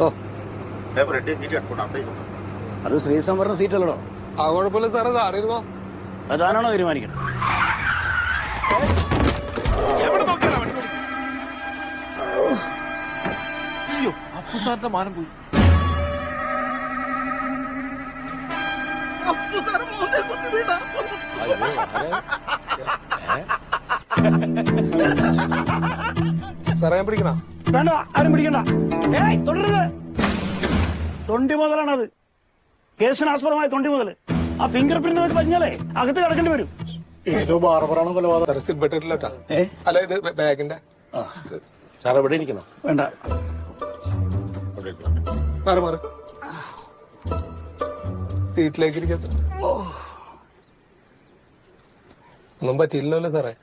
ഓ അത് ശ്രീസംവരണ സീറ്റല്ലടോ. ആ കുഴപ്പമില്ല സാറേ, സാറിരുന്നോ. അതാണോ തീരുമാനിക്കണം? അയ്യോ, അപ്പു സാറിന്റെ മാനം പോയി. അപ്പു സാർ മോനെ കുത്തി വീണ. സാറേ ഞാൻ പിടിക്കണ? വേണ്ട, ആരും പിടിക്കണ്ട. തുടരുത്. തൊണ്ടി മുതലാണത്. കേസിന് ആസ്പദമായ തൊണ്ടി മുതൽ. ആ ഫിംഗർ പ്രിന്റ് വെച്ച് പറഞ്ഞാലേ അകത്ത് കിടക്കേണ്ടി വരും. ഏതോ ബാർബറാണോ കൊലപാതകം. സിൽബട്ടില്ല. അല്ല, ഇത് ബാഗിന്റെ. സാർ എവിടെ ഇരിക്കണം? വേണ്ട, മാറി മാറി സീറ്റിലേക്ക് ഇരിക്കട്ടെ. ഒന്നും പറ്റിയില്ലല്ലോ സാറേ.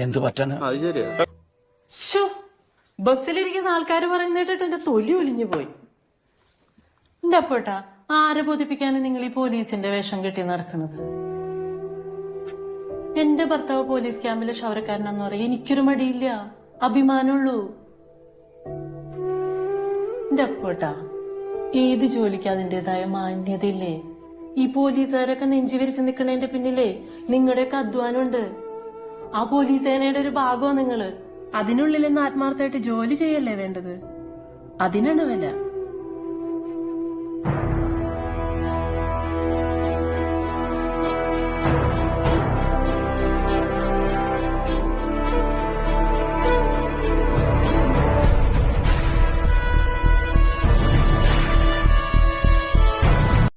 എന്ത് പറ്റാനാ? അത് ശരിയാ. ബസ്സിലിരിക്കുന്ന ആൾക്കാർ പറയുന്നിട്ട് എന്റെ തൊലി ഒലിഞ്ഞു പോയി. എന്റെ അപ്പോട്ടാ, ആരെ ബോധിപ്പിക്കാനും നിങ്ങൾ ഈ പോലീസിന്റെ വേഷം കെട്ടി നടക്കണത്? എന്റെ ഭർത്താവ് പോലീസ് ക്യാമ്പിലെ ക്ഷൗരക്കാരനെന്ന് പറയാൻ എനിക്കൊരു മടിയില്ല, അഭിമാനമുള്ളൂ. എന്റെ അപ്പോട്ടാ, ഏത് ജോലിക്ക് അതിന്റേതായ മാന്യതയില്ലേ? ഈ പോലീസുകാരൊക്കെ നെഞ്ചി വിരിച്ച് നിക്കണതിന്റെ പിന്നിലേ നിങ്ങളുടെയൊക്കെ അധ്വാനമുണ്ട്. ആ പോലീസ് സേനയുടെ ഒരു ഭാഗമോ നിങ്ങള്. അതിനുള്ളിൽ നിന്ന് ആത്മാർത്ഥമായിട്ട് ജോലി ചെയ്യല്ലേ വേണ്ടത്. അതിനാണ് വില.